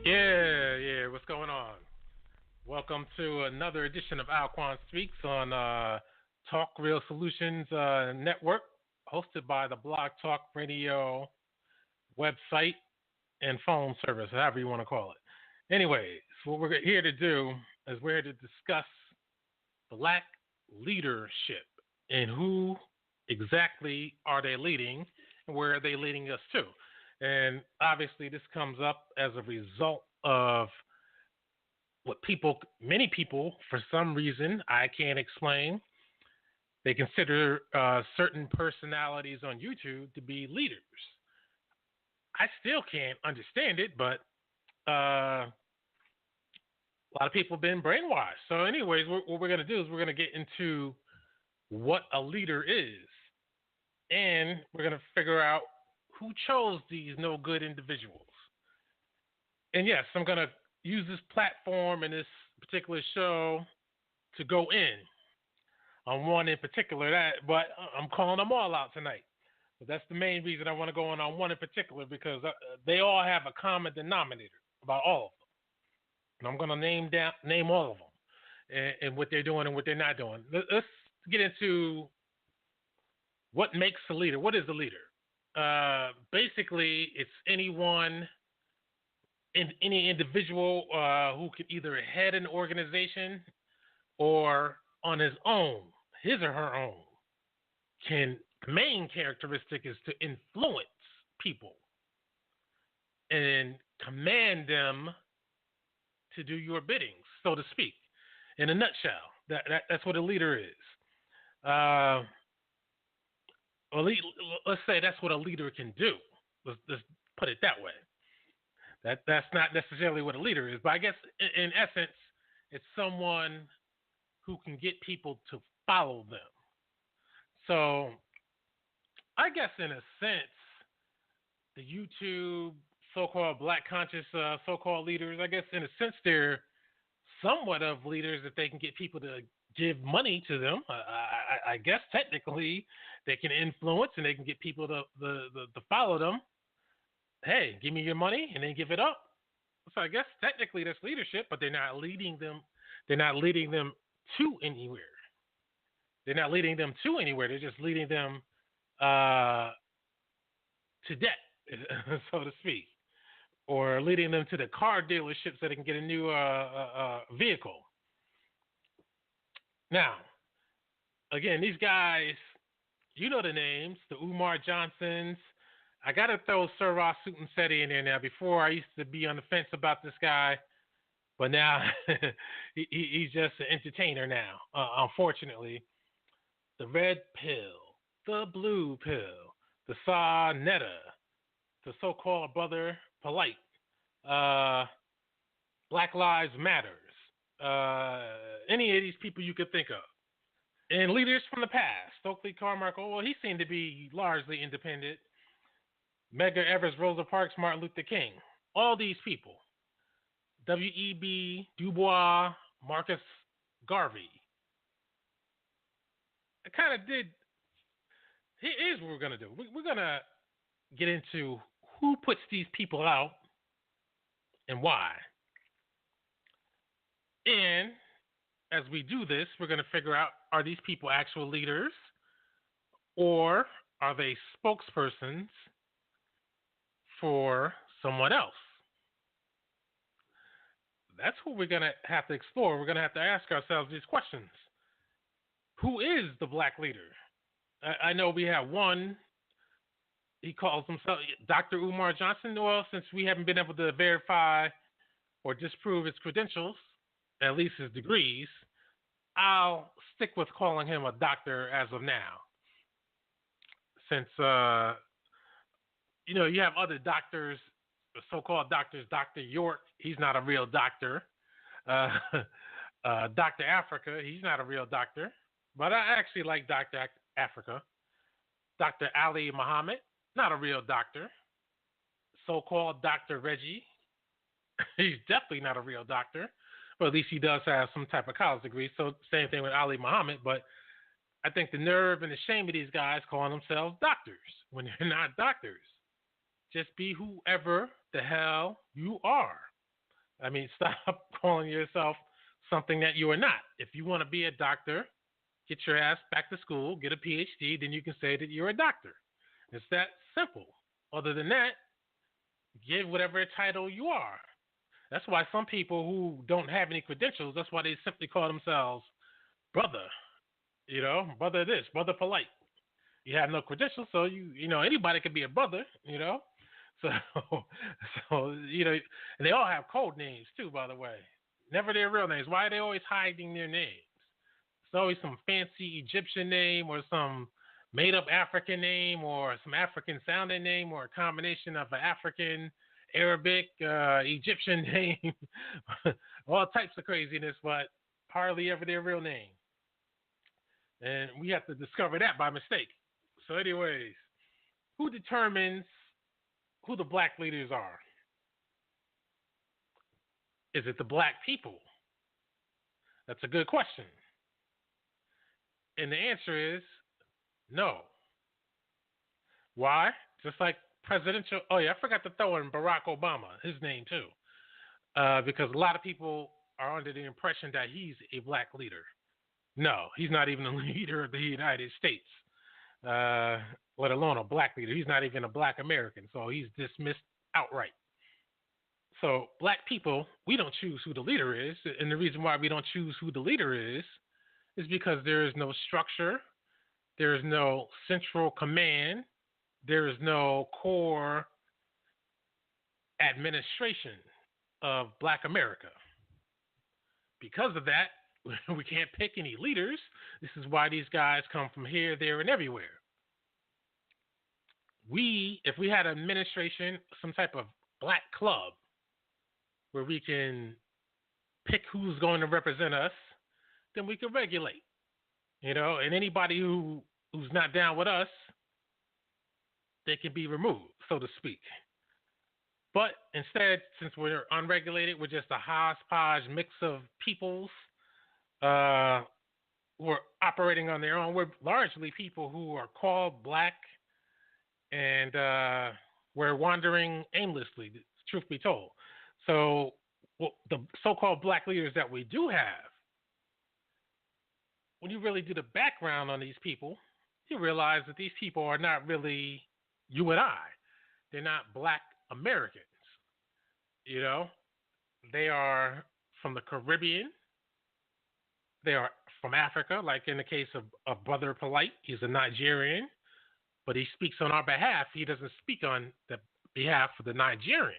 Yeah. What's going on? Welcome to another edition of Alquan Speaks on Talk Real Solutions Network, hosted by the Blog Talk Radio website and phone service, however you want to call it. Anyways, what we're here to do is we're here to discuss black leadership and who exactly are they leading and where are they leading us to. And obviously, this comes up as a result of what many people, for some reason I can't explain, they consider certain personalities on YouTube to be leaders. I still can't understand it, but a lot of people have been brainwashed. So, anyways, what we're going to do is we're going to get into what a leader is, and we're going to figure out who chose these no good individuals. And yes, I'm going to use this platform and this particular show to go in on one in particular, but I'm calling them all out tonight. But that's the main reason I want to go on one in particular, because they all have a common denominator about all of them. And I'm going to name all of them and what they're doing and what they're not doing. Let's get into what makes a leader. What is a leader? Basically, it's any individual who can either head an organization or on his own, his or her own, the main characteristic is to influence people and command them to do your bidding, so to speak. In a nutshell, that's what a leader is. Let's say that's what a leader can do. Let's put it that way. That's not necessarily what a leader is, but I guess in essence, it's someone who can get people to follow them. So I guess in a sense, the YouTube so-called black conscious so-called leaders, I guess in a sense they're somewhat of leaders if they can get people to give money to them. I guess technically they can influence and they can get people to follow them. Hey, give me your money and then give it up. So I guess technically that's leadership, but they're not leading them. They're not leading them to anywhere. They're not leading them to anywhere. They're just leading them to debt, so to speak, or leading them to the car dealership so they can get a new vehicle. Now, again, these guys, you know the names, the Umar Johnsons. I got to throw Sir Ross Sutton-Seti in there now. Before, I used to be on the fence about this guy, but now he's just an entertainer now, unfortunately. The red pill, the blue pill, the Sa Netta, the so-called brother Polite, Black Lives Matters, any of these people you could think of. And leaders from the past, Stokely Carmichael, well, he seemed to be largely independent. Medgar Evers, Rosa Parks, Martin Luther King, all these people. W.E.B. Du Bois, Marcus Garvey. I kind of did. Here's what we're going to do. We're going to get into who puts these people out and why. And as we do this, we're going to figure out, are these people actual leaders or are they spokespersons for someone else? That's what we're going to have to explore. We're going to have to ask ourselves these questions. Who is the black leader? I know we have one. He calls himself Dr. Umar Johnson. Well, since we haven't been able to verify or disprove his credentials, at least his degrees, I'll stick with calling him a doctor as of now. Since, you have other doctors, so-called doctors. Dr. York, he's not a real doctor. Dr. Africa, he's not a real doctor. But I actually like Dr. Africa. Dr. Ali Muhammad, not a real doctor. So-called Dr. Reggie, he's definitely not a real doctor. But at least he does have some type of college degree. So same thing with Ali Muhammad. But I think the nerve and the shame of these guys calling themselves doctors when they're not doctors. Just be whoever the hell you are. I mean, stop calling yourself something that you are not. If you want to be a doctor, get your ass back to school, get a PhD, then you can say that you're a doctor. It's that simple. Other than that, give whatever title you are. That's why some people who don't have any credentials, that's why they simply call themselves brother. Brother this, brother polite. You have no credentials, so anybody could be a brother. So and they all have code names too, by the way. Never their real names. Why are they always hiding their names? It's always some fancy Egyptian name or some made up African name or some African sounding name or a combination of an African, Arabic, Egyptian name. All types of craziness, but hardly ever their real name. And we have to discover that by mistake. So, anyways, who determines who the black leaders are? Is it the black people? That's a good question. And the answer is no. Why? Just like presidential. Oh, yeah, I forgot to throw in Barack Obama, his name too. Because a lot of people are under the impression that he's a black leader. No, he's not even a leader of the United States, let alone a black leader. He's not even a black American, so he's dismissed outright. So black people, we don't choose who the leader is. And the reason why we don't choose who the leader is because there is no structure, there is no central command, there is no core administration of black America. Because of that, we can't pick any leaders. This is why these guys come from here, there, and everywhere. If we had an administration, some type of black club where we can pick who's going to represent us, then we can regulate. And anybody who's not down with us, they can be removed, so to speak. But instead, since we're unregulated, we're just a hodgepodge mix of peoples who are operating on their own. We're largely people who are called black, and we're wandering aimlessly, truth be told. So the so-called black leaders that we do have, when you really do the background on these people, you realize that these people are not really you and I. They're not black Americans. They are from the Caribbean. They are from Africa, like in the case of Brother Polite. He's a Nigerian, but he speaks on our behalf. He doesn't speak on the behalf of the Nigerians.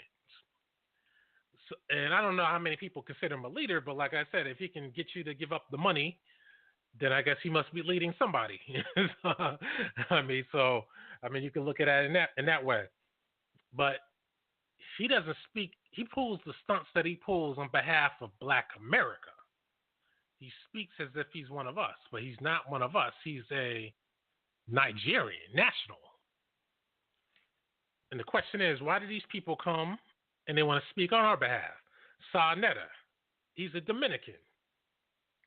So, and I don't know how many people consider him a leader, but like I said, if he can get you to give up the money, then I guess he must be leading somebody. You can look at it in that way. But he doesn't speak. He pulls the stunts that he pulls on behalf of Black America. He speaks as if he's one of us, but he's not one of us. He's a Nigerian national. And the question is, why do these people come and they want to speak on our behalf? Sa Neter, he's a Dominican.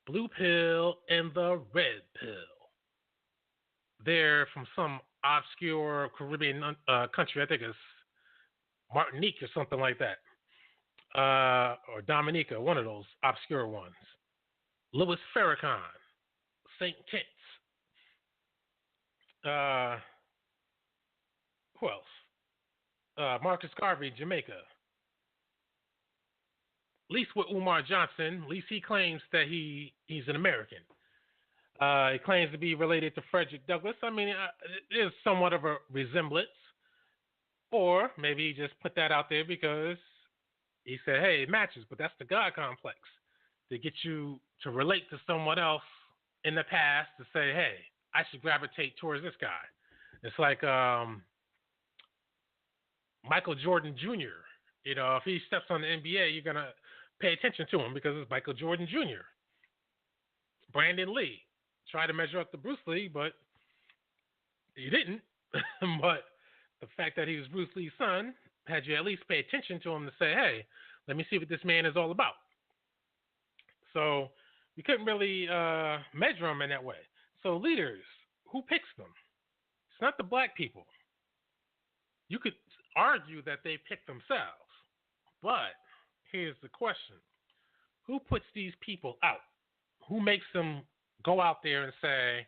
Blue pill and the red pill. They're from some obscure Caribbean country. I think it's Martinique or something like that. Or Dominica, one of those obscure ones. Louis Farrakhan, St. Kitts. Who else? Marcus Garvey, Jamaica. At least with Umar Johnson, at least he claims that he's an American. He claims to be related to Frederick Douglass. There's somewhat of a resemblance. Or maybe he just put that out there because he said, hey, it matches, but that's the God complex. To get you to relate to someone else in the past to say, hey, I should gravitate towards this guy. It's like Michael Jordan Jr. If he steps on the NBA, you're going to pay attention to him because it's Michael Jordan Jr. Brandon Lee tried to measure up to Bruce Lee, but he didn't. But the fact that he was Bruce Lee's son had you at least pay attention to him to say, hey, let me see what this man is all about. So we couldn't really measure them in that way. So leaders, who picks them? It's not the black people. You could argue that they pick themselves, but here's the question. Who puts these people out? Who makes them go out there and say,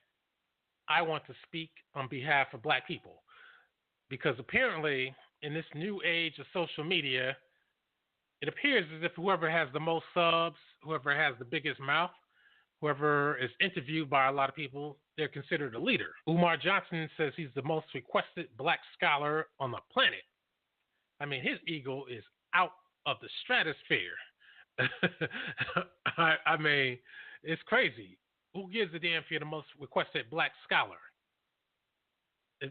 I want to speak on behalf of black people? Because apparently, in this new age of social media, it appears as if whoever has the most subs, whoever has the biggest mouth, whoever is interviewed by a lot of people, they're considered a leader. Umar Johnson says he's the most requested black scholar on the planet. I mean, his ego is out of the stratosphere. I mean, it's crazy. Who gives a damn if you're the most requested black scholar?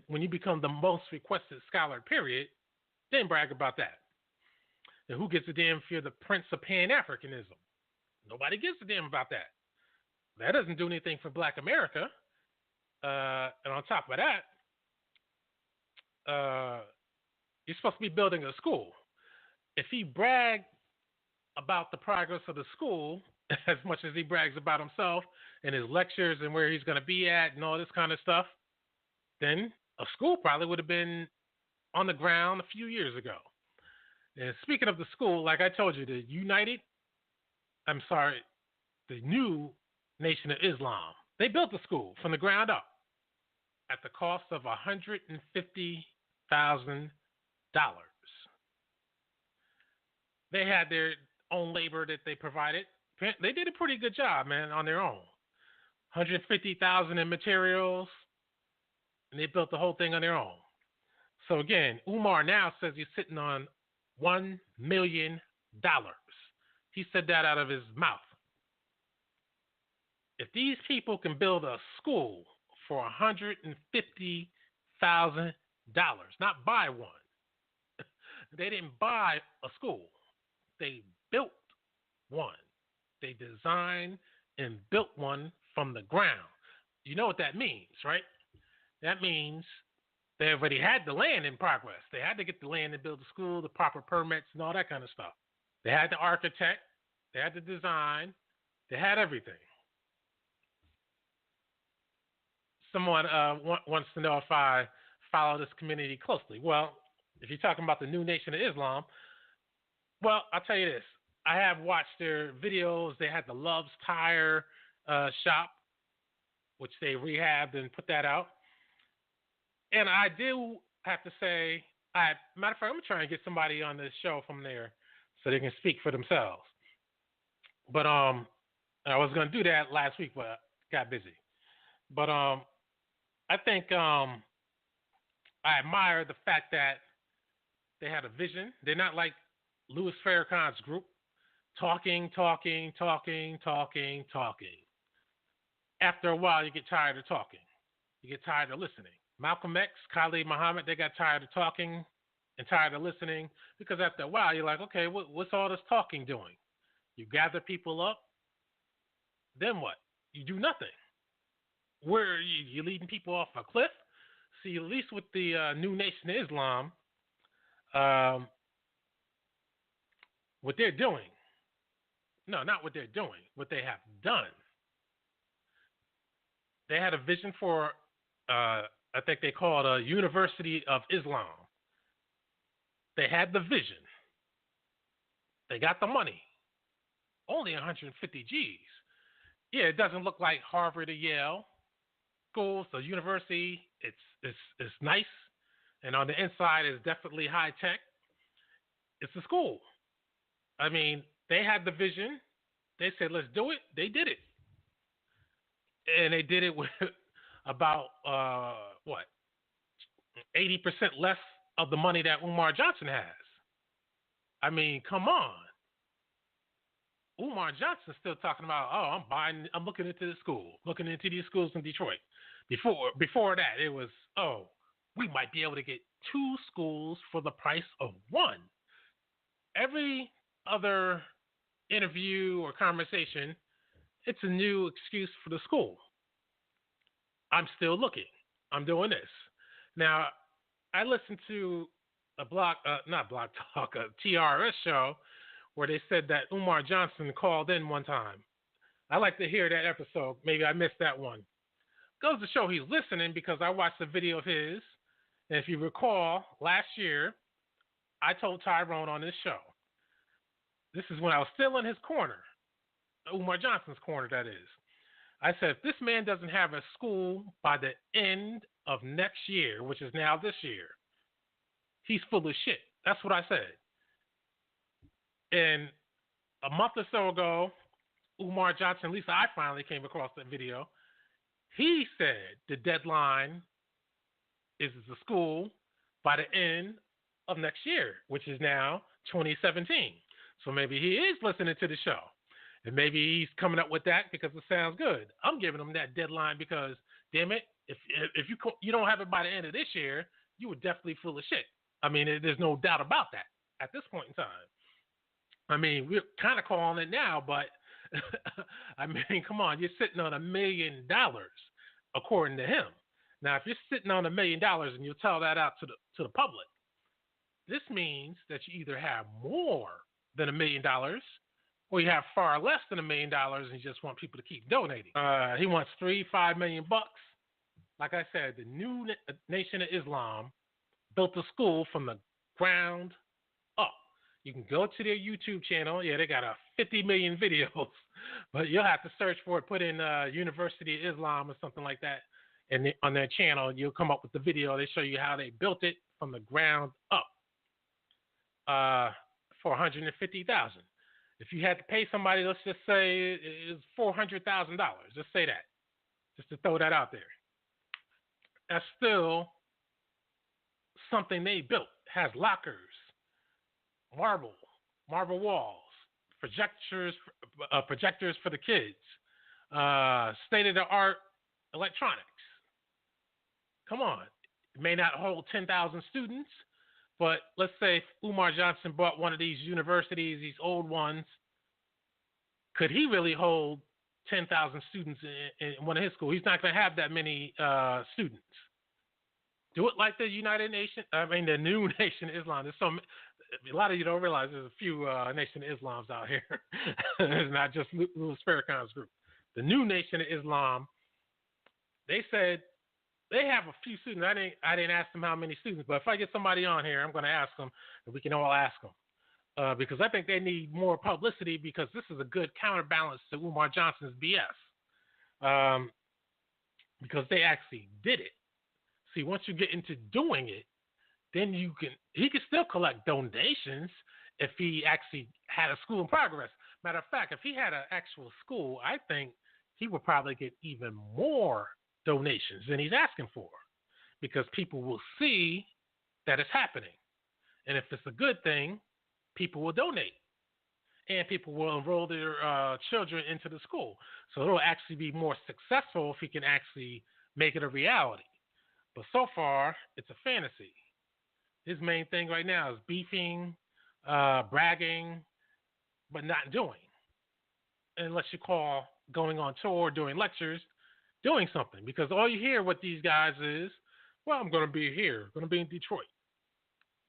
When you become the most requested scholar, period, then brag about that. And who gives a damn if you're the prince of Pan-Africanism? Nobody gives a damn about that. That doesn't do anything for black America. And on top of that, you're supposed to be building a school. If he bragged about the progress of the school as much as he brags about himself and his lectures and where he's going to be at and all this kind of stuff, then a school probably would have been on the ground a few years ago. And speaking of the school, like I told you, the new Nation of Islam, they built the school from the ground up at the cost of $150,000. They had their own labor that they provided. They did a pretty good job, man, on their own. $150,000 in materials, and they built the whole thing on their own. So again, Umar now says he's sitting on $1 million. He said that out of his mouth. If these people can build a school for $150,000, not buy one. They didn't buy a school. They built one. They designed and built one from the ground. You know what that means, right? That means they already had the land in progress. They had to get the land and build the school, the proper permits, and all that kind of stuff. They had the architect. They had the design. They had everything. Someone wants to know if I follow this community closely. Well, if you're talking about the new Nation of Islam, well, I'll tell you this. I have watched their videos. They had the Love's Tire shop, which they rehabbed and put that out. And I do have to say, matter of fact, I'm going to try and get somebody on this show from there so they can speak for themselves. But I was going to do that last week, but I got busy. But I think I admire the fact that they had a vision. They're not like Louis Farrakhan's group, talking. After a while, you get tired of talking. You get tired of listening. Malcolm X, Khalid Muhammad, they got tired of talking and tired of listening because after a while, you're like, okay, what's all this talking doing? You gather people up, then what? You do nothing. Where are you leading people off a cliff? See, at least with the new Nation of Islam, what they're doing. No, not what they're doing. What they have done. They had a vision for, I think they call it a University of Islam. They had the vision. They got the money. Only 150 G's. Yeah, it doesn't look like Harvard or Yale schools. The university, it's nice, and on the inside is definitely high tech. It's a school. I mean, they had the vision. They said, let's do it. They did it. And they did it with about, 80% less of the money that Umar Johnson has. I mean, come on. Umar Johnson's still talking about, I'm looking into the school, looking into these schools in Detroit. Before that, it was, we might be able to get 2 schools for the price of 1. Every other interview or conversation, it's a new excuse for the school. I'm still looking. I'm doing this. Now, I listened to a TRS show where they said that Umar Johnson called in one time. I like to hear that episode. Maybe I missed that one. Goes to show he's listening because I watched a video of his. And if you recall, last year, I told Tyrone on this show, This is when I was still in his corner, Umar Johnson's corner, that is. I said, if this man doesn't have a school by the end of next year, which is now this year, he's full of shit. That's what I said. And a month or so ago, Umar Johnson, at least I finally came across that video. He said the deadline is the school by the end of next year, which is now 2017. So maybe he is listening to the show. And maybe he's coming up with that because it sounds good. I'm giving him that deadline because, damn it, if you don't have it by the end of this year, you were definitely full of shit. I mean, there's no doubt about that at this point in time. I mean, we're kind of calling it now, but I mean, come on, you're sitting on $1 million according to him. Now, if you're sitting on $1 million and you tell that out to the public, this means that you either have more than $1 million or you have far less than $1 million and you just want people to keep donating. He wants $5 million. Like I said, the new Nation of Islam built a school from the ground up. You can go to their YouTube channel. Yeah, they got 50 million videos, but you'll have to search for it. Put in University of Islam or something like that, and on their channel, you'll come up with the video. They show you how they built it from the ground up for $150,000. If you had to pay somebody, let's just say it's $400,000. Just say that, just to throw that out there. That's still something they built. Has lockers, marble walls, projectors for the kids, state-of-the-art electronics. Come on. It may not hold 10,000 students, but let's say if Umar Johnson bought one of these universities, these old ones, could he really hold 10,000 students in one of his schools? He's not going to have that many students. Do it like the the new Nation of Islam. A lot of you don't realize there's a few Nation of Islams out here. It's not just Louis Farrakhan's group. The new Nation of Islam, they said they have a few students. I didn't ask them how many students, but if I get somebody on here, I'm going to ask them, and we can all ask them. Because I think they need more publicity because this is a good counterbalance to Umar Johnson's BS. Because they actually did it. See, once you get into doing it, then he can still collect donations if he actually had a school in progress. Matter of fact, if he had an actual school, I think he would probably get even more donations than he's asking for because people will see that it's happening. And if it's a good thing, people will donate. And people will enroll their children into the school. So it'll actually be more successful if he can actually make it a reality. But so far, it's a fantasy. His main thing right now is beefing, bragging, but not doing. Unless you call going on tour, doing lectures, doing something. Because all you hear with these guys is, well, I'm going to be here. I'm going to be in Detroit.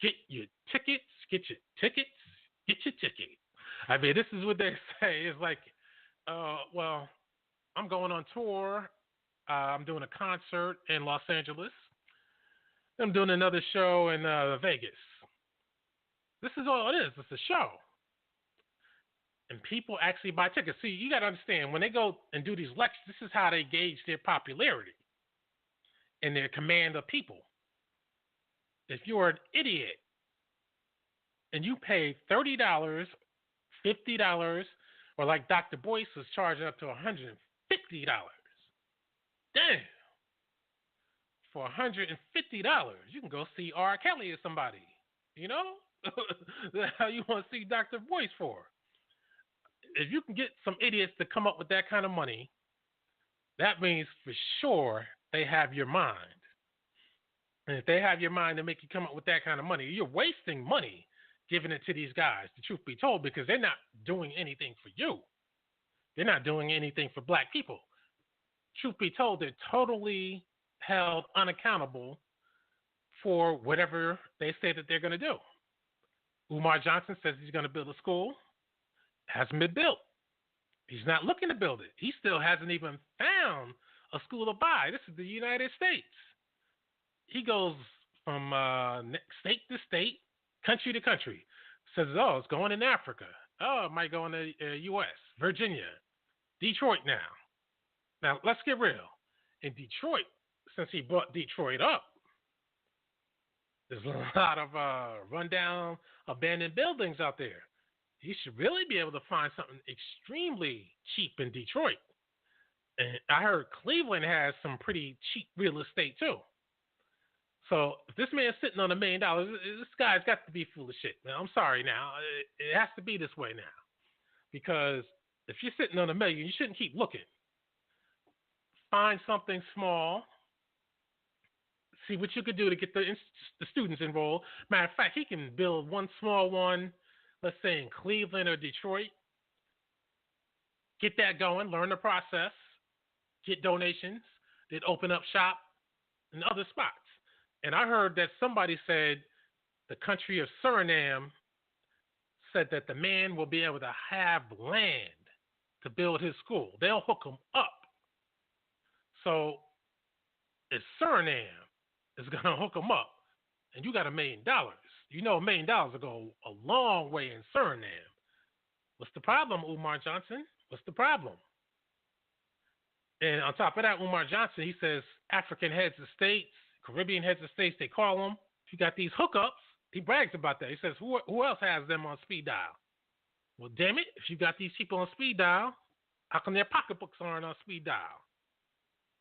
Get your tickets. Get your ticket. I mean, this is what they say. It's like, well, I'm going on tour. I'm doing a concert in Los Angeles. I'm doing another show in Vegas. This is all it is. It's a show. And people actually buy tickets. See, you got to understand, when they go and do these lectures, this is how they gauge their popularity and their command of people. If you're an idiot and you pay $30, $50, or like Dr. Boyce was charging up to $150. Damn. For $150, you can go see R. Kelly or somebody. You know? That's how you want to see Dr. Boyce for. If you can get some idiots to come up with that kind of money, that means for sure they have your mind. And if they have your mind to make you come up with that kind of money, you're wasting money giving it to these guys, the truth be told, because they're not doing anything for you. They're not doing anything for black people. Truth be told, they're totally held unaccountable for whatever they say that they're going to do. Umar Johnson says he's going to build a school. Hasn't been built. He's not looking to build it. He still hasn't even found a school to buy. This is the United States. He goes from state to state, country to country. Says, oh, it's going in Africa. Oh, it might go in the U.S., Virginia, Detroit now. Now, let's get real. In Detroit, since he brought Detroit up, there's a lot of rundown, abandoned buildings out there. You should really be able to find something extremely cheap in Detroit. And I heard Cleveland has some pretty cheap real estate too. So if this man's sitting on $1 million, this guy's got to be full of shit, man. I'm sorry now. It has to be this way now. Because if you're sitting on $1 million, you shouldn't keep looking. Find something small. See what you could do to get the students enrolled. Matter of fact, he can build one small one, let's say in Cleveland or Detroit. Get that going, learn the process, get donations, then open up shop in other spots. And I heard that somebody said the country of Suriname said that the man will be able to have land to build his school. They'll hook him up. So if Suriname is going to hook him up and you got $1 million, you know $1 million will go a long way in Suriname. What's the problem, Umar Johnson? What's the problem? And on top of that, Umar Johnson, he says African heads of states, Caribbean heads of states, they call them. If you got these hookups, he brags about that. He says, who else has them on speed dial? Well, damn it, if you got these people on speed dial, how come their pocketbooks aren't on speed dial?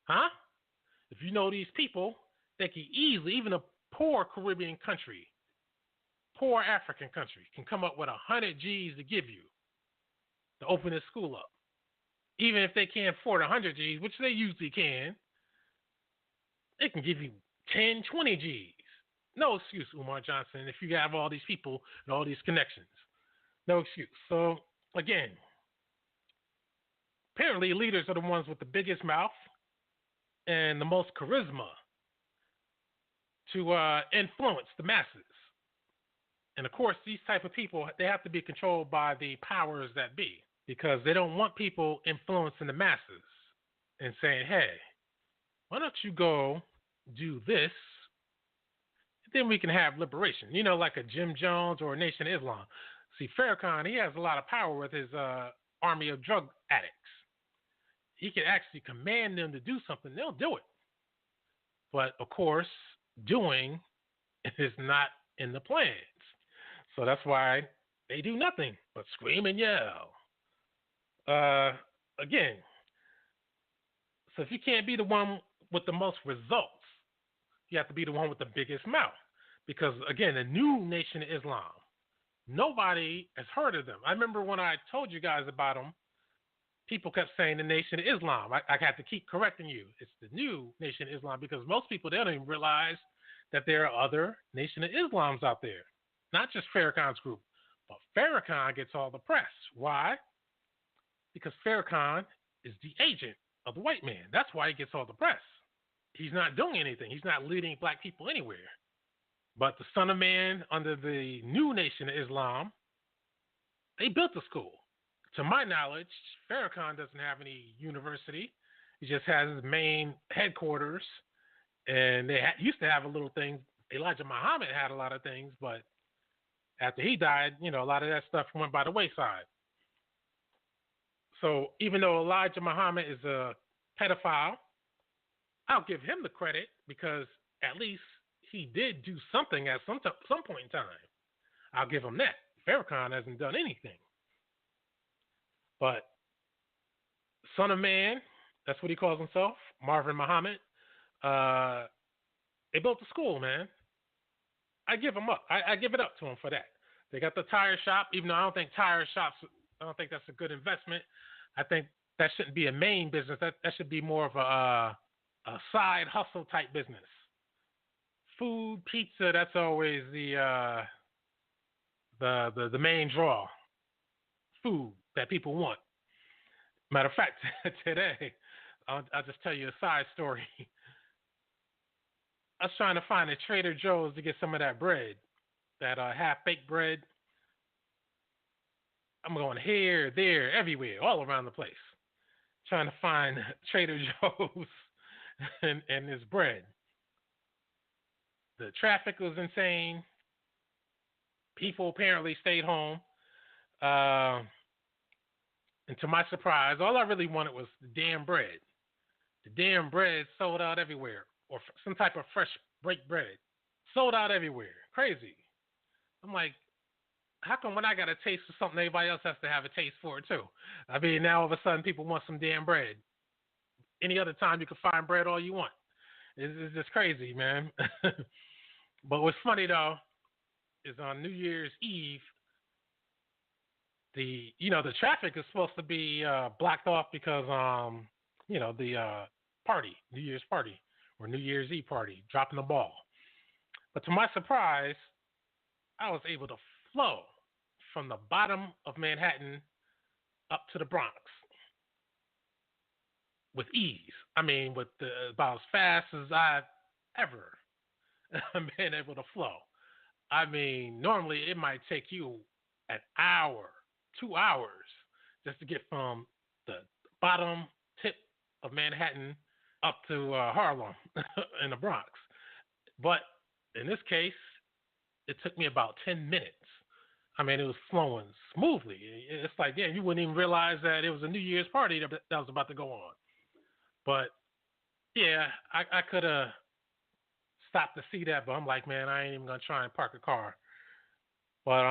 Huh? If you know these people, they can easily, even a poor Caribbean country, poor African country, can come up with 100 G's to give you to open this school up. Even if they can't afford 100 G's, which they usually can, they can give you 10, 20 G's. No excuse, Umar Johnson, if you have all these people and all these connections. No excuse. So, again, apparently leaders are the ones with the biggest mouth and the most charisma to influence the masses. And, of course, these type of people, they have to be controlled by the powers that be because they don't want people influencing the masses and saying, hey, why don't you go do this, then we can have liberation. You know, like a Jim Jones or a Nation of Islam. See, Farrakhan, he has a lot of power with his army of drug addicts. He can actually command them to do something. They'll do it. But, of course, doing is not in the plans. So that's why they do nothing but scream and yell. Again, so if you can't be the one with the most results, you have to be the one with the biggest mouth. Because, again, the new Nation of Islam, nobody has heard of them. I remember when I told you guys about them, people kept saying the Nation of Islam. I had to keep correcting you. It's the new Nation of Islam because most people, they don't even realize that there are other Nation of Islams out there. Not just Farrakhan's group, but Farrakhan gets all the press. Why? Because Farrakhan is the agent of the white man. That's why he gets all the press. He's not doing anything. He's not leading black people anywhere. But the Son of Man under the new Nation of Islam, they built the school. To my knowledge, Farrakhan doesn't have any university. He just has his main headquarters. And they used to have a little thing. Elijah Muhammad had a lot of things, but after he died, you know, a lot of that stuff went by the wayside. So even though Elijah Muhammad is a pedophile, I'll give him the credit because at least he did do something at some point in time. I'll give him that. Farrakhan hasn't done anything. But Son of Man, that's what he calls himself, Marvin Muhammad, they built the school, man. I give him up. I give it up to him for that. They got the tire shop, even though I don't think that's a good investment. I think that shouldn't be a main business. That should be more of a side hustle type business. Food, pizza, that's always the main draw. Food that people want. Matter of fact, today, I'll just tell you a side story. I was trying to find a Trader Joe's to get some of that bread, that half-baked bread. I'm going here, there, everywhere, all around the place, trying to find Trader Joe's and this bread. The traffic was insane. People apparently stayed home. And to my surprise, all I really wanted was the damn bread. The damn bread sold out everywhere, or some type of fresh baked bread sold out everywhere. Crazy. I'm like, how come when I got a taste for something, everybody else has to have a taste for it too? I mean, now all of a sudden people want some damn bread. Any other time you can find bread all you want. It's just crazy, man. But what's funny though is on New Year's Eve, the traffic is supposed to be blocked off because the party, New Year's party or New Year's Eve party, dropping the ball. But to my surprise, I was able to flow from the bottom of Manhattan up to the Bronx with ease. I mean, about as fast as I've ever been able to flow. I mean, normally it might take you an hour, 2 hours just to get from the bottom tip of Manhattan up to Harlem in the Bronx. But in this case, it took me about 10 minutes. I mean, it was flowing smoothly. It's like, yeah, you wouldn't even realize that it was a New Year's party that was about to go on. But, yeah, I could have stopped to see that, but I'm like, man, I ain't even going to try and park a car. But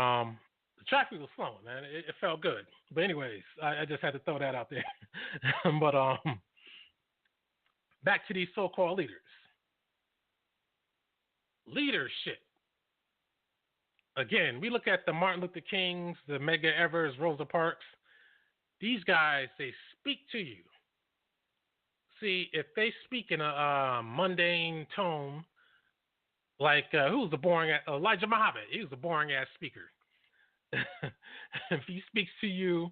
the traffic was flowing, man. It felt good. But anyways, I just had to throw that out there. But back to these so-called leaders. Leadership. Again, we look at the Martin Luther Kings, the Medgar Evers, Rosa Parks. These guys, they speak to you. See, if they speak in a mundane tone, like who's the boring Elijah Muhammad? He was a boring ass speaker. If he speaks to you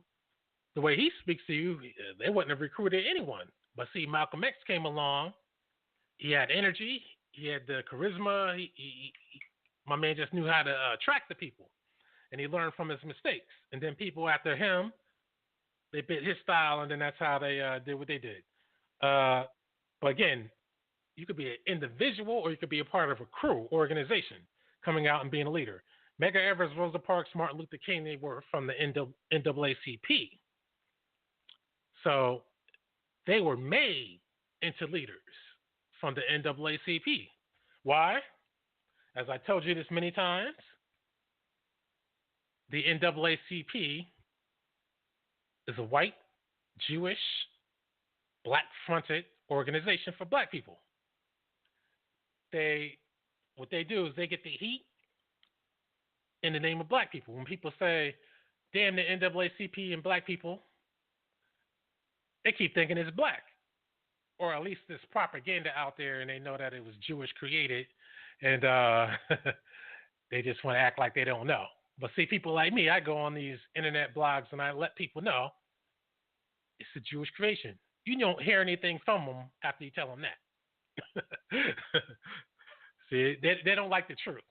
the way he speaks to you, they wouldn't have recruited anyone. But see, Malcolm X came along. He had energy. He had the charisma. My man just knew how to attract the people, and he learned from his mistakes. And then people after him, they bit his style, and then that's how they did what they did. But again, you could be an individual or you could be a part of a crew, organization, coming out and being a leader. Medgar Evers, Rosa Parks, Martin Luther King, they were from the NAACP. So they were made into leaders from the NAACP. Why? As I told you this many times, the NAACP is a white, Jewish, black-fronted organization for black people. What they do is they get the heat in the name of black people. When people say, damn the NAACP and black people, they keep thinking it's black. Or at least there's propaganda out there and they know that it was Jewish created and they just want to act like they don't know. But see, people like me, I go on these internet blogs and I let people know it's a Jewish creation. You don't hear anything from them after you tell them that. See, they don't like the truth.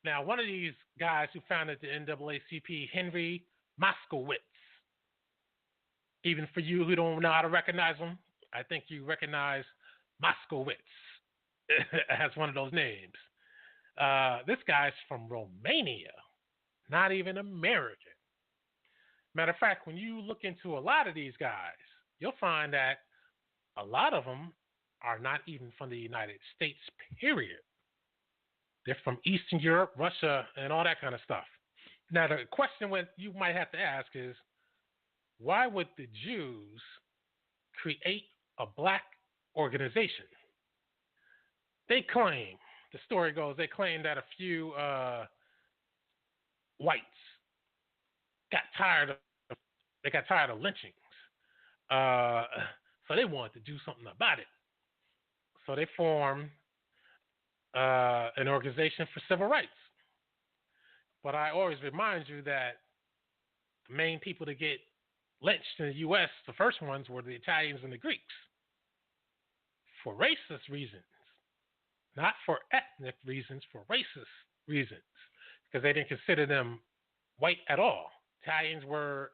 Now, one of these guys who founded the NAACP, Henry Moskowitz, even for you who don't know how to recognize him, I think you recognize Moskowitz as one of those names. This guy's from Romania, not even American. Matter of fact, when you look into a lot of these guys, you'll find that a lot of them are not even from the United States, period. They're from Eastern Europe, Russia, and all that kind of stuff. Now, the question you might have to ask is, why would the Jews create a black organization? They claim, the story goes, they claim that a few whites got tired of lynchings. So they wanted to do something about it. So they formed an organization for civil rights. But I always remind you that the main people to get lynched in the U.S., the first ones were the Italians and the Greeks. For racist reasons. Not for ethnic reasons, for racist reasons. Because they didn't consider them white at all. Italians were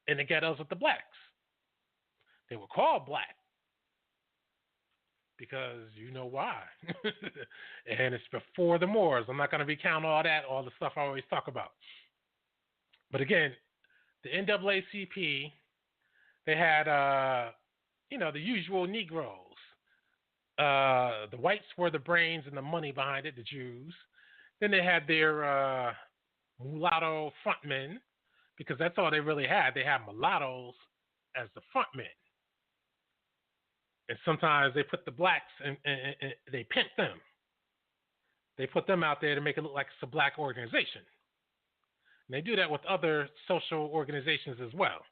in the ghettos with the blacks. They were called black. Because you know why. And it's before the Moors. I'm not going to recount all the stuff I always talk about. But again, the NAACP, they had, the usual Negroes. The whites were the brains and the money behind it, the Jews. Then they had their mulatto frontmen, because that's all they really had. They had mulattoes as the frontmen. And sometimes they put the blacks and they pimp them. They put them out there to make it look like it's a black organization. And they do that with other social organizations as well.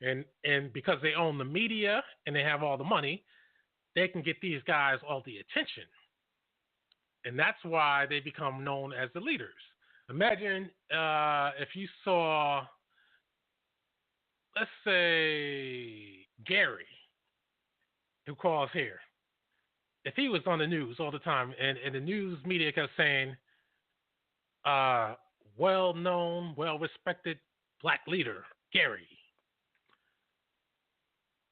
And because they own the media and they have all the money, they can get these guys all the attention. And that's why they become known as the leaders. Imagine if you saw, let's say, Gary, who calls here. If he was on the news all the time and the news media kept saying, well-known, well-respected black leader, Gary,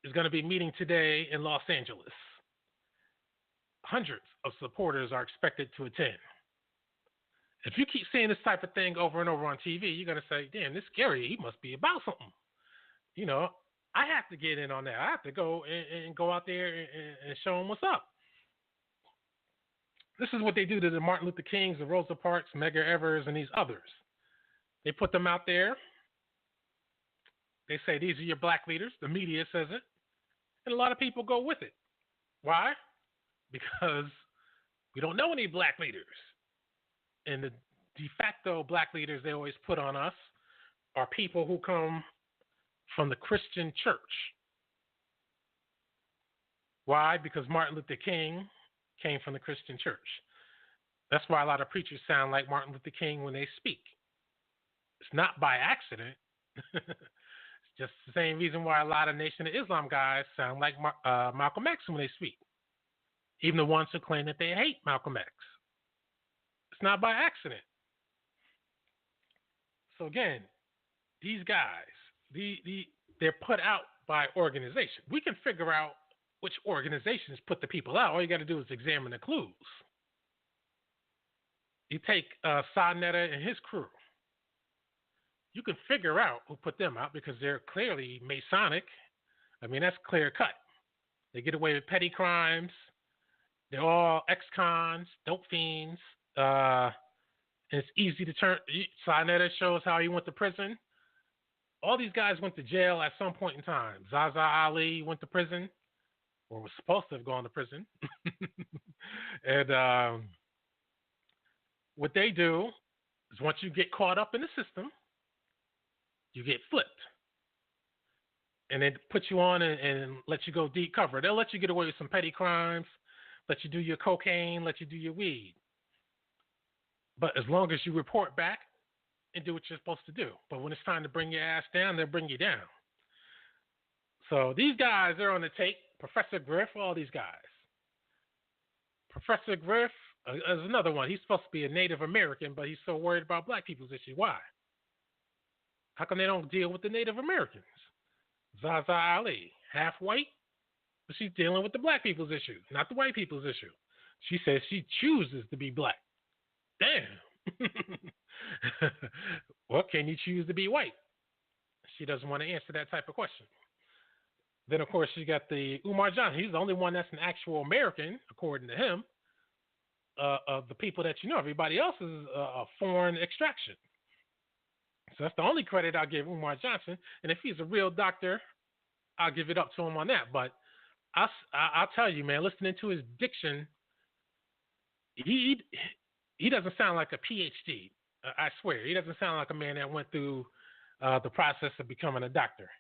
is going to be meeting today in Los Angeles. Hundreds of supporters are expected to attend. If you keep seeing this type of thing over and over on TV, you're going to say, damn, this Gary, he must be about something. You know, I have to get in on that. I have to go and go out there and show them what's up. This is what they do to the Martin Luther Kings, the Rosa Parks, Medgar Evers, and these others. They put them out there. They say, these are your black leaders. The media says it. And a lot of people go with it. Why? Because we don't know any black leaders. And the de facto black leaders they always put on us are people who come from the Christian church. Why? Because Martin Luther King came from the Christian church. That's why a lot of preachers sound like Martin Luther King when they speak. It's not by accident. It's just the same reason why a lot of Nation of Islam guys sound like Malcolm X when they speak. Even the ones who claim that they hate Malcolm X. It's not by accident. So again, these guys, they're put out by organizations. We can figure out which organizations put the people out. All you got to do is examine the clues. You take Sarnetta and his crew. You can figure out who put them out because they're clearly Masonic. I mean, that's clear cut. They get away with petty crimes. They're all ex-cons, dope fiends. And it's easy to turn. Sarnetta shows how he went to prison. All these guys went to jail at some point in time. Zaza Ali went to prison, or was supposed to have gone to prison. And what they do is once you get caught up in the system, you get flipped. And they put you on and let you go deep cover. They'll let you get away with some petty crimes, let you do your cocaine, let you do your weed. But as long as you report back and do what you're supposed to do. But when it's time to bring your ass down, they'll bring you down. So these guys are on the take. Professor Griff, all these guys. Professor Griff is another one. He's supposed to be a Native American, but he's so worried about black people's issues. Why? How come they don't deal with the Native Americans? Zaza Ali, half white, but she's dealing with the black people's issue, not the white people's issue. She says she chooses to be black. Damn. Well, can you choose to be white? She doesn't want to answer that type of question. Then, of course, you got the Umar Johnson. He's the only one that's an actual American, according to him, of the people that you know. Everybody else is a foreign extraction. So that's the only credit I'll give Umar Johnson. And if he's a real doctor, I'll give it up to him on that. But I'll tell you, man, listening to his diction, he doesn't sound like a PhD. I swear. He doesn't sound like a man that went through the process of becoming a doctor.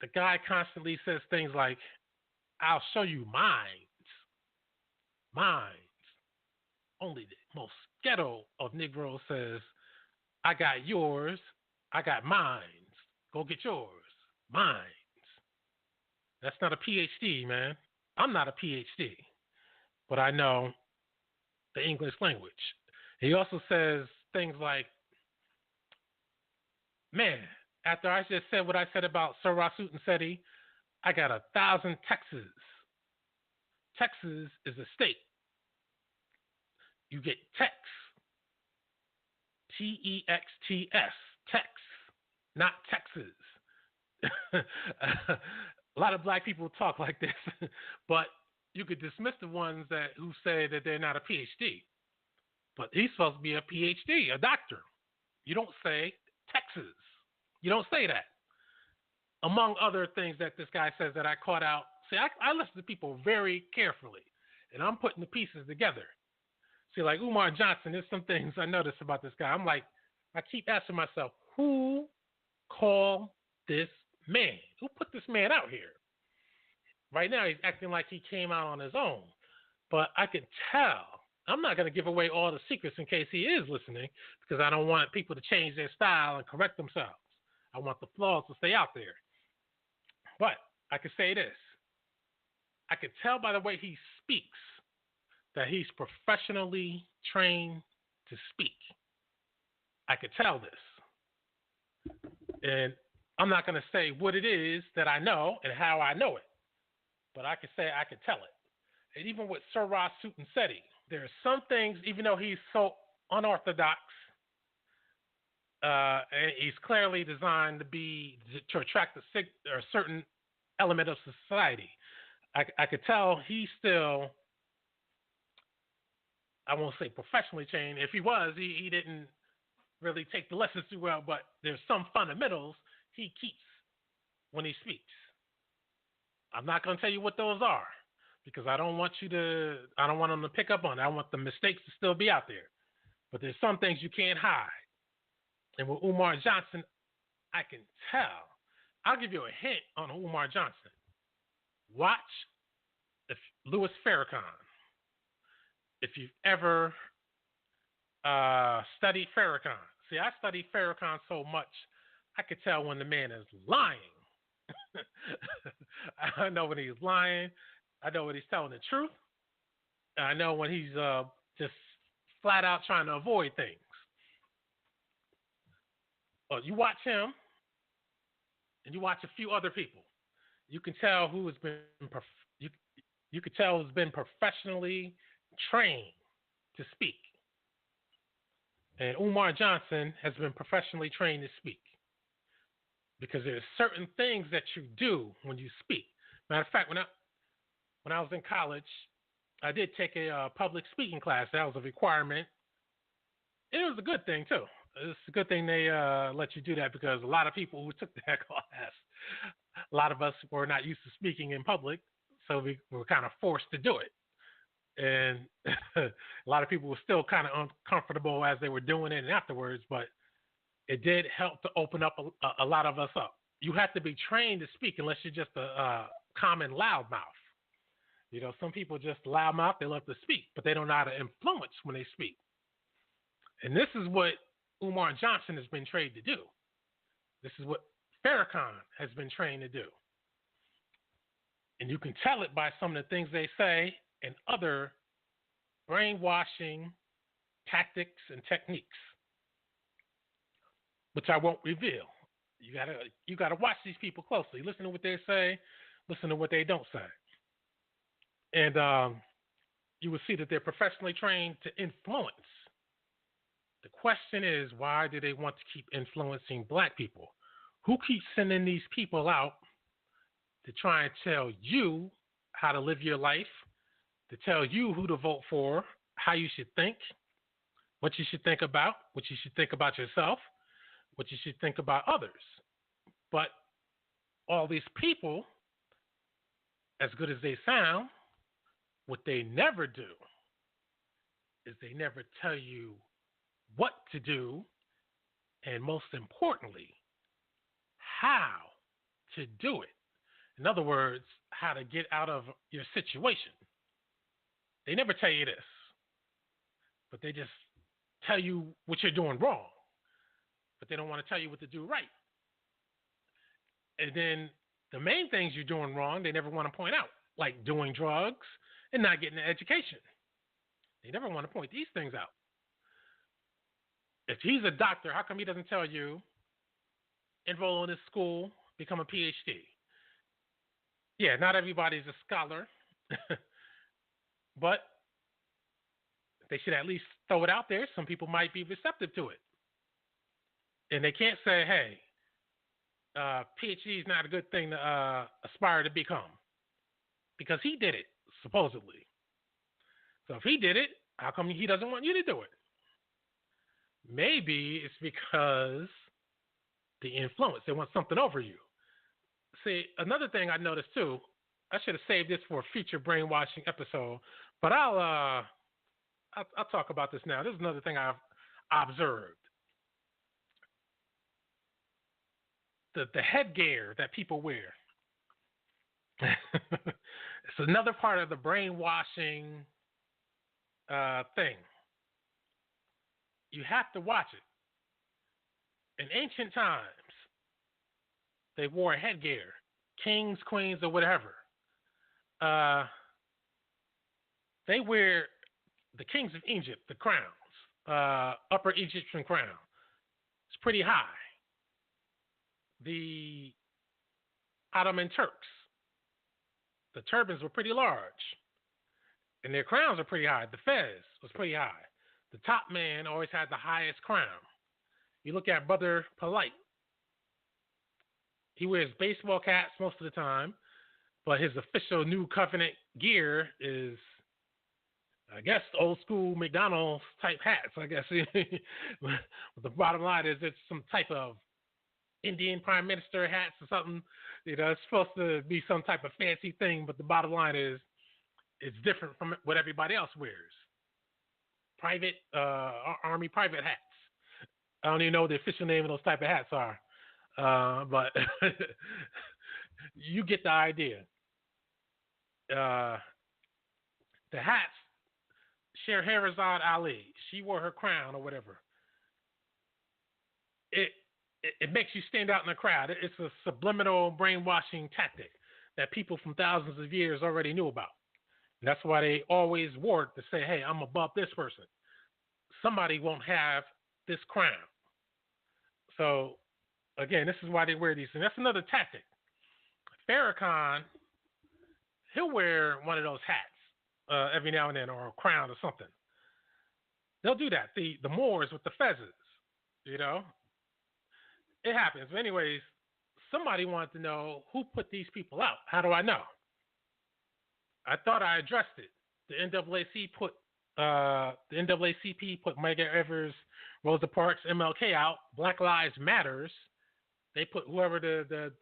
The guy constantly says things like, I'll show you minds. Minds. Only the most ghetto of Negroes says, I got yours. I got minds. Go get yours. Minds. That's not a PhD, man. I'm not a PhD. But I know the English language. He also says things like, man, after I just said what I said about Sir Rasut and Seti, I got 1,000 Texas. Texas is a state. You get Tex. Texts. Tex. not Texas. A lot of black people talk like this, but you could dismiss the ones who say that they're not a PhD. But he's supposed to be a PhD, a doctor. You don't say Texas. You don't say that. Among other things that this guy says that I caught out. See, I listen to people very carefully, and I'm putting the pieces together. See, like Umar Johnson, there's some things I noticed about this guy. I'm like, I keep asking myself, who called this man? Who put this man out here? Right now, he's acting like he came out on his own. But I could tell. I'm not going to give away all the secrets in case he is listening, because I don't want people to change their style and correct themselves. I want the flaws to stay out there. But I could say this. I could tell by the way he speaks that he's professionally trained to speak. I could tell this. And I'm not going to say what it is that I know and how I know it, but I could say I could tell it. And even with Suraj Sutanseti, there are some things, even though he's so unorthodox, and he's clearly designed to attract a certain element of society. I could tell he's still, I won't say professionally trained. If he was, he didn't really take the lessons too well, but there's some fundamentals he keeps when he speaks. I'm not going to tell you what those are because I don't want them to pick up on it. I want the mistakes to still be out there. But there's some things you can't hide. And with Umar Johnson, I can tell. I'll give you a hint on Umar Johnson. Watch Louis Farrakhan. If you've ever studied Farrakhan. See, I studied Farrakhan so much, I could tell when the man is lying. I know when he's lying. I know when he's telling the truth. I know when he's just flat out trying to avoid things. Well, you watch him, and you watch a few other people. You can tell who has been you can tell who's been professionally trained to speak. And Umar Johnson has been professionally trained to speak because there's certain things that you do when you speak. Matter of fact, when I was in college, I did take a public speaking class. That was a requirement. It was a good thing too. It's a good thing they let you do that because a lot of people who took that class, a lot of us were not used to speaking in public, so we were kind of forced to do it. And a lot of people were still kind of uncomfortable as they were doing it and afterwards, but it did help to open up a lot of us up. You have to be trained to speak unless you're just a common loudmouth. You know, some people just loudmouth, they love to speak, but they don't know how to influence when they speak. And this is what Umar Johnson has been trained to do. This is what Farrakhan has been trained to do. And you can tell it by some of the things they say and other brainwashing tactics and techniques, which I won't reveal. You gotta watch these people closely. Listen to what they say. Listen to what they don't say. And you will see that they're professionally trained to influence. The question is, why do they want to keep influencing black people? Who keeps sending these people out to try and tell you how to live your life, to tell you who to vote for, how you should think, what you should think about, what you should think about yourself, what you should think about others? But all these people, as good as they sound, what they never do is they never tell you what to do, and most importantly, how to do it. In other words, how to get out of your situation. They never tell you this, but they just tell you what you're doing wrong, but they don't want to tell you what to do right. And then the main things you're doing wrong, they never want to point out, like doing drugs and not getting an education. They never want to point these things out. If he's a doctor, how come he doesn't tell you, enroll in this school, become a PhD? Yeah, not everybody's a scholar, but they should at least throw it out there. Some people might be receptive to it. And they can't say, hey, PhD is not a good thing to aspire to become because he did it, supposedly. So if he did it, how come he doesn't want you to do it? Maybe it's because the influence. They want something over you. See, another thing I noticed too, I should have saved this for a future brainwashing episode, but I'll talk about this now. This is another thing I've observed. The headgear that people wear. It's another part of the brainwashing thing. You have to watch it. In ancient times, they wore a headgear, kings, queens, or whatever. They wear the kings of Egypt, the crowns, upper Egyptian crown. It's pretty high. The Ottoman Turks, the turbans were pretty large, and their crowns are pretty high. The fez was pretty high. The top man always had the highest crown. You look at Brother Polite. He wears baseball caps most of the time, but his official New Covenant gear is, I guess, old school McDonald's type hats, I guess. But the bottom line is it's some type of Indian prime minister hats or something. It's supposed to be some type of fancy thing, but the bottom line is it's different from what everybody else wears. Private, army private hats. I don't even know what the official name of those type of hats are, but you get the idea. The hats, Scheherazade Ali, she wore her crown or whatever. It makes you stand out in the crowd. It's a subliminal brainwashing tactic that people from thousands of years already knew about. And that's why they always wore it to say, hey, I'm above this person. Somebody won't have this crown. So, again, this is why they wear these. And that's another tactic. Farrakhan, he'll wear one of those hats every now and then, or a crown or something. They'll do that. The Moors with the fezzes, It happens. But anyways, somebody wanted to know who put these people out. How do I know? I thought I addressed it. The NAACP put Medgar Evers, Rosa Parks, MLK out. Black Lives Matters. They put whoever the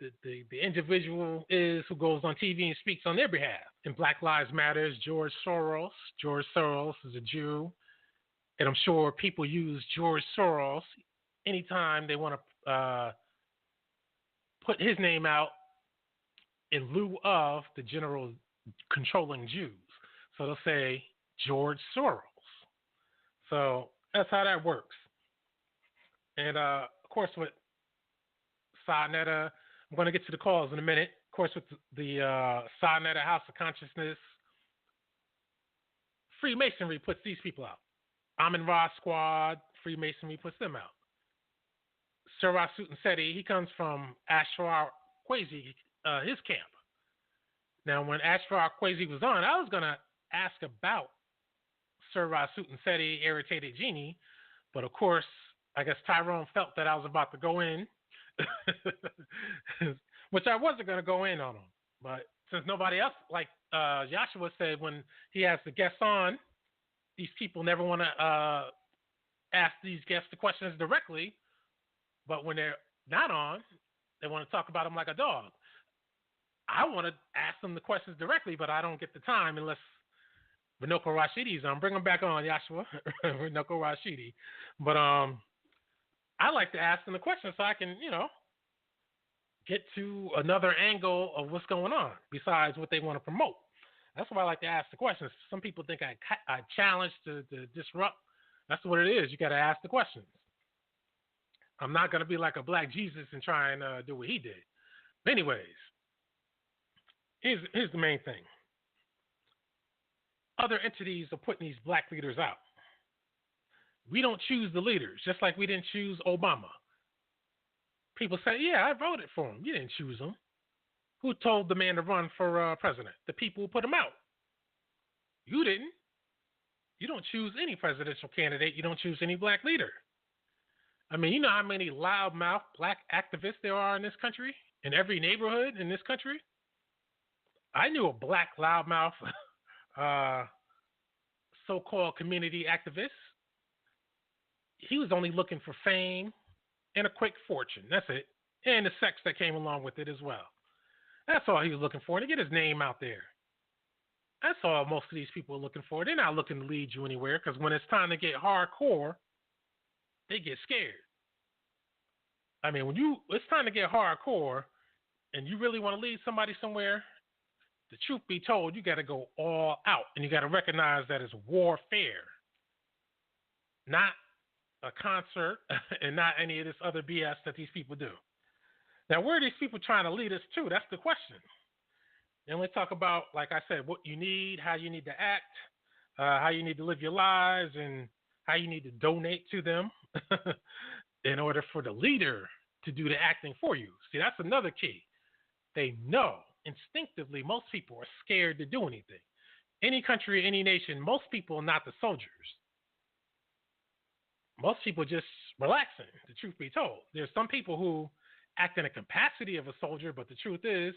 individual is who goes on TV and speaks on their behalf. And Black Lives Matters, George Soros. George Soros is a Jew. And I'm sure people use George Soros anytime they want to put his name out in lieu of the general controlling Jews. So they'll say George Soros. So that's how that works. And, of course, with Sa-Netta, I'm going to get to the calls in a minute. Of course, with the Sa-Netta House of Consciousness, Freemasonry puts these people out. Amun-Ra Squad, Freemasonry puts them out. Siraj Sutanseti, he comes from Ashfar Kwesi, his camp. Now, when Ashfar Kwesi was on, I was going to ask about Siraj Sutanseti, Irritated Genie, but of course, I guess Tyrone felt that I was about to go in, which I wasn't going to go in on him. But since nobody else, like Joshua said, when he has the guests on, these people never want to ask these guests the questions directly. But when they're not on, they want to talk about them like a dog. I want to ask them the questions directly, but I don't get the time unless Vinoko Rashidi's on. Bring him back on, Joshua. Vinoko Rashidi. But I like to ask them the questions so I can, get to another angle of what's going on besides what they want to promote. That's why I like to ask the questions. Some people think I challenge to disrupt. That's what it is. You got to ask the questions. I'm not going to be like a black Jesus and try and do what he did. But anyways, here's the main thing. Other entities are putting these black leaders out. We don't choose the leaders, just like we didn't choose Obama. People say, yeah, I voted for him. You didn't choose him. Who told the man to run for president? The people who put him out. You didn't. You don't choose any presidential candidate. You don't choose any black leader. I mean, you know how many loudmouth black activists there are in this country, in every neighborhood in this country? I knew a black loudmouth uh, so-called community activist. He was only looking for fame and a quick fortune. That's it. And the sex that came along with it as well. That's all he was looking for, to get his name out there. That's all most of these people are looking for. They're not looking to lead you anywhere, because when it's time to get hardcore, they get scared. I mean, it's time to get hardcore and you really want to lead somebody somewhere, the truth be told, you got to go all out, and you got to recognize that it's warfare, not a concert and not any of this other BS that these people do. Now, where are these people trying to lead us to? That's the question. Then we talk about, like I said, what you need, how you need to act, how you need to live your lives, and how you need to donate to them in order for the leader to do the acting for you. See, that's another key. They know instinctively most people are scared to do anything. Any country, any nation, most people are not the soldiers. Most people just relaxing, the truth be told. There's some people who act in the capacity of a soldier, but the truth is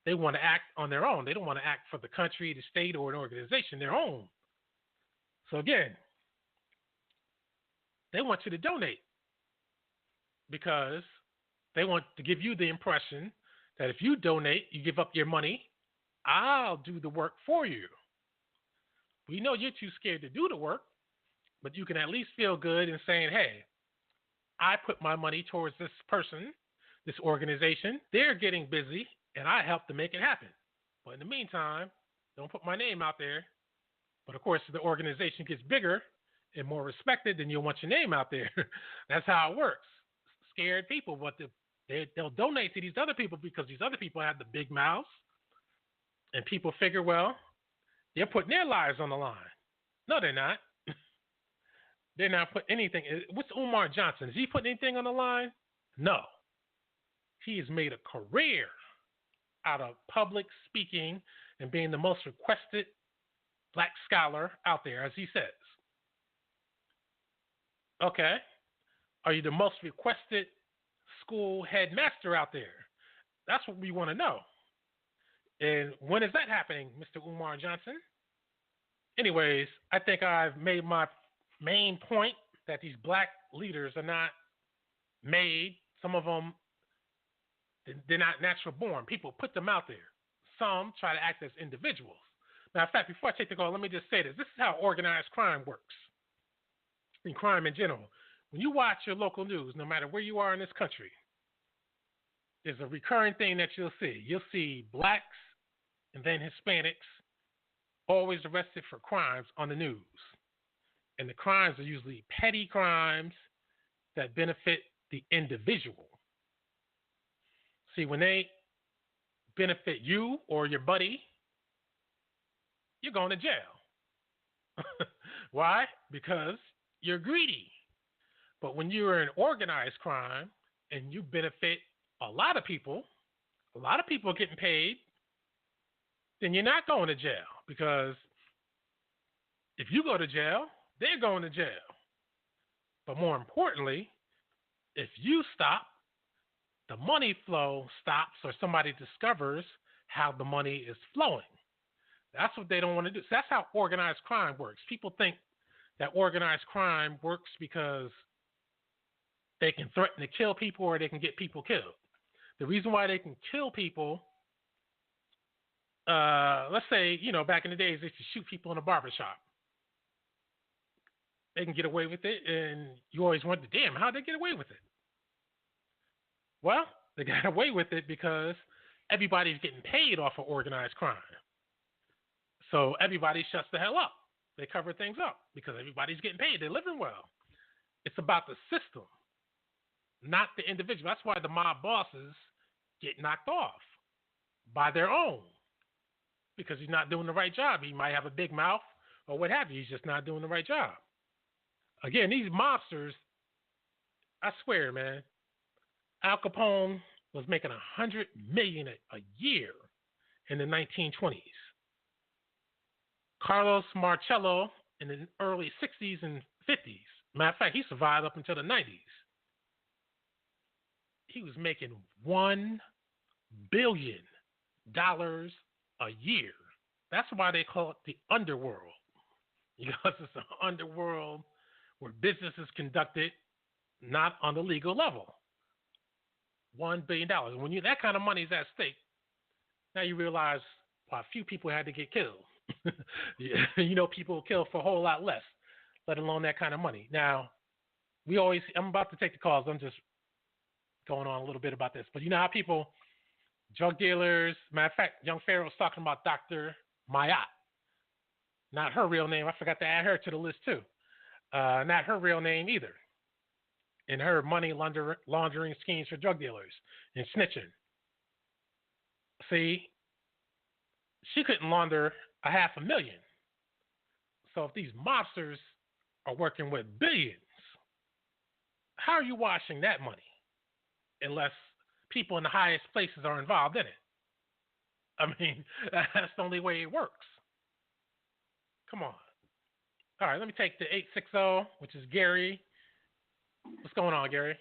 they want to act on their own. They don't want to act for the country, the state, or an organization, their own. So again, they want you to donate because they want to give you the impression that if you donate, you give up your money, I'll do the work for you. We know you're too scared to do the work, but you can at least feel good in saying, hey, I put my money towards this person, this organization. They're getting busy, and I help to make it happen. But in the meantime, don't put my name out there. But, of course, if the organization gets bigger and more respected, then you'll want your name out there. That's how it works. Scared people, but they'll donate to these other people because these other people have the big mouths. And people figure, well, they're putting their lives on the line. No, they're not. They're not putting anything. What's Umar Johnson? Is he putting anything on the line? No. He has made a career out of public speaking and being the most requested black scholar out there, as he says. Okay. Are you the most requested school headmaster out there? That's what we want to know. And when is that happening, Mr. Umar Johnson? Anyways, I think I've made my main point that these black leaders are not made. Some of them, they're not natural born. People put them out there. Some try to act as individuals. Matter of fact, before I take the call, let me just say this. This is how organized crime works, and crime in general. When you watch your local news, no matter where you are in this country, there's a recurring thing that you'll see. You'll see blacks and then Hispanics always arrested for crimes on the news. And the crimes are usually petty crimes that benefit the individual. See, when they benefit you or your buddy, you're going to jail. Why? Because you're greedy. But when you're in organized crime and you benefit a lot of people getting paid, then you're not going to jail. Because if you go to jail, they're going to jail. But more importantly, if you stop, the money flow stops, or somebody discovers how the money is flowing. That's what they don't want to do. So that's how organized crime works. People think that organized crime works because they can threaten to kill people or they can get people killed. The reason why they can kill people, let's say, back in the days, they used to shoot people in a barbershop. They can get away with it, and you always wonder, damn, how'd they get away with it? Well, they got away with it because everybody's getting paid off of organized crime. So everybody shuts the hell up. They cover things up because everybody's getting paid. They're living well. It's about the system, not the individual. That's why the mob bosses get knocked off by their own, because he's not doing the right job. He might have a big mouth or what have you. He's just not doing the right job. Again, these mobsters, I swear, man, Al Capone was making $100 million a year in the 1920s. Carlos Marcello in the early 60s and 50s. Matter of fact, he survived up until the 90s. he was making $1 billion a year. That's why they call it the underworld, because it's an underworld where business is conducted not on the legal level. $1 billion. When that kind of money is at stake, now you realize why a few people had to get killed. People kill for a whole lot less, let alone that kind of money. Now, I'm about to take the calls. I'm just going on a little bit about this. But you know how people, drug dealers, matter of fact, young Pharaoh's talking about Dr. Mayat. Not her real name. I forgot to add her to the list too. Not her real name either. In her money laundering schemes for drug dealers and snitching. See, she couldn't launder $500,000. So if these mobsters are working with billions, how are you washing that money? Unless people in the highest places are involved in it. I mean, that's the only way it works. Come on. All right, let me take the 860, which is Gary. What's going on, Gary?